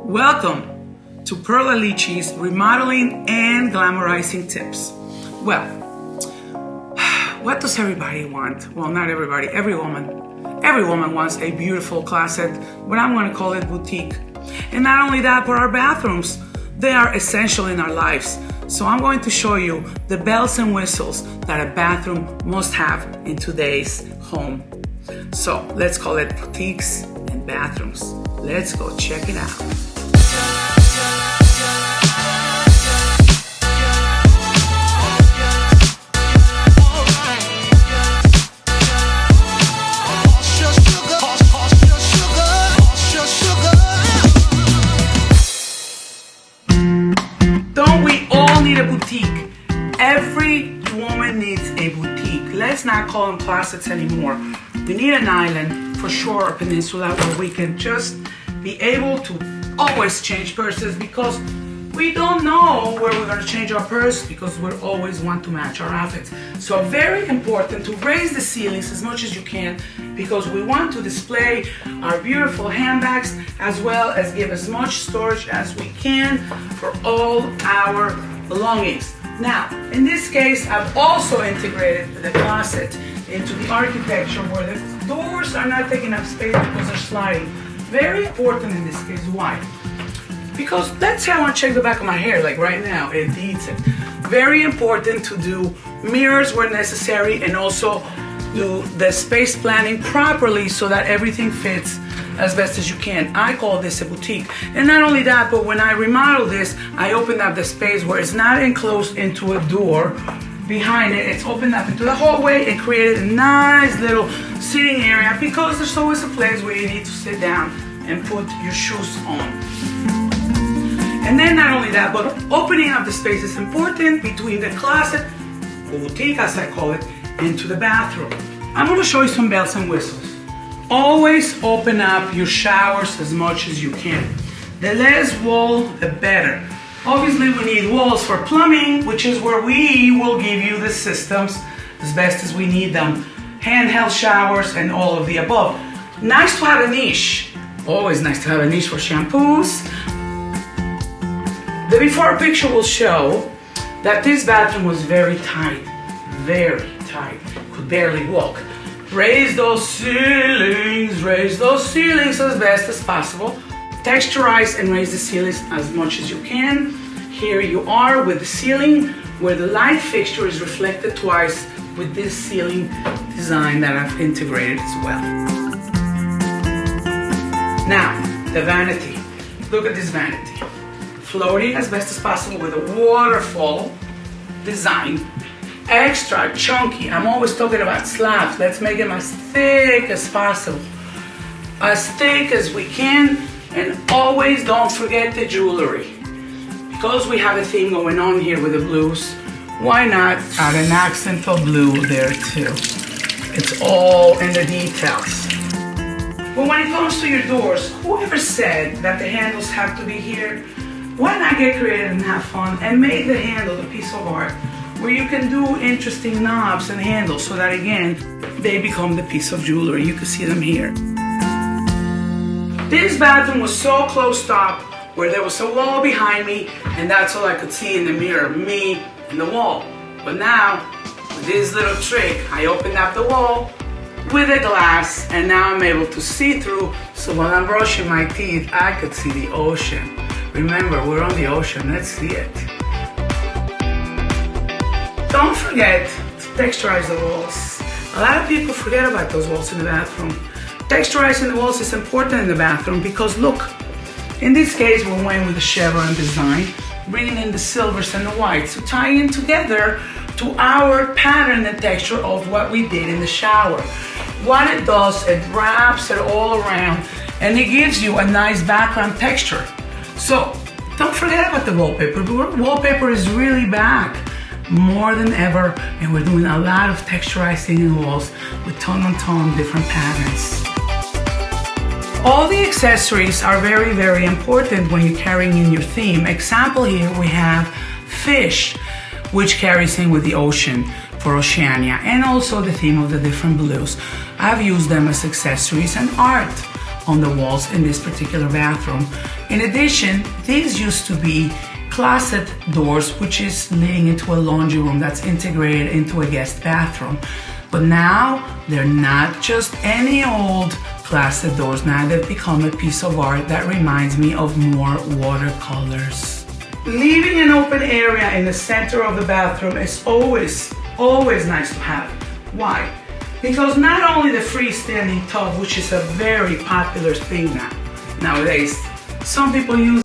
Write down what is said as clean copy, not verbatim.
Welcome to Perla Lichi's remodeling and glamorizing tips. Well, what does everybody want? Well, not everybody, every woman. Every woman wants a beautiful closet, but I'm going to call it boutique. And not only that, but our bathrooms, they are essential in our lives. So I'm going to show you the bells and whistles that a bathroom must have in today's home. So let's call it boutiques and bathrooms. Let's go check it out. Don't we all need a boutique? Every woman needs a boutique. Let's not call them closets anymore. We need an island, for sure, a peninsula where we can just be able to always change purses, because we don't know where we're going to change our purse, because we always want to match our outfits. So very important to raise the ceilings as much as you can, because we want to display our beautiful handbags as well as give as much storage as we can for all our belongings. Now, in this case, I've also integrated the closet into the architecture where the doors are not taking up space because they're sliding. Very important in this case. Why? Because let's say I want to check the back of my hair, like right now, it needs it. Very important to do mirrors where necessary, and also do the space planning properly so that everything fits as best as you can. I call this a boutique. And not only that, but when I remodel this, I open up the space where it's not enclosed into a door behind it. It's opened up into the hallway and created a nice little sitting area, because there's always a place where you need to sit down and put your shoes on. And then not only that, but opening up the space is important between the closet, the boutique as I call it, into the bathroom. I'm going to show you some bells and whistles. Always open up your showers as much as you can. The less wall, the better. Obviously we need walls for plumbing, which is where we will give you the systems as best as we need them. Handheld showers and all of the above. Nice to have a niche. Always nice to have a niche for shampoos. The before picture will show that this bathroom was very tight. Very tight. Could barely walk. Raise those ceilings as best as possible. Texturize and raise the ceilings as much as you can. Here you are with the ceiling where the light fixture is reflected twice with this ceiling design that I've integrated as well. Now, the vanity. Look at this vanity. Floating as best as possible with a waterfall design. Extra chunky. I'm always talking about slabs. Let's make them as thick as possible. As thick as we can. And always don't forget the jewelry. Because we have a theme going on here with the blues, why not add an accent of blue there too? It's all in the details. But when it comes to your doors, whoever said that the handles have to be here? Why not get creative and have fun and make the handle a piece of art where you can do interesting knobs and handles so that again, they become the piece of jewelry. You can see them here. This bathroom was so closed up where there was a wall behind me and that's all I could see in the mirror, me and the wall. But now, with this little trick, I opened up the wall with a glass and now I'm able to see through, so while I'm brushing my teeth, I could see the ocean. Remember, we're on the ocean, let's see it. Don't forget to texturize the walls. A lot of people forget about those walls in the bathroom. Texturizing the walls is important in the bathroom because look, in this case we're going with the chevron design, bringing in the silvers and the whites to tie in together to our pattern and texture of what we did in the shower. What it does, it wraps it all around and it gives you a nice background texture. So don't forget about the wallpaper. The wallpaper is really back more than ever, and we're doing a lot of texturizing in the walls with tone-on-tone different patterns. All the accessories are very, very important when you're carrying in your theme. Example here we have fish, which carries in with the ocean for Oceania, and also the theme of the different blues. I've used them as accessories and art. on the walls in this particular bathroom. In addition, these used to be closet doors, which is leading into a laundry room that's integrated into a guest bathroom. But now they're not just any old closet doors. Now they've become a piece of art that reminds me of more watercolors. Leaving an open area in the center of the bathroom is always nice to have. Why? Because not only the freestanding tub, which is a very popular thing nowadays, some people use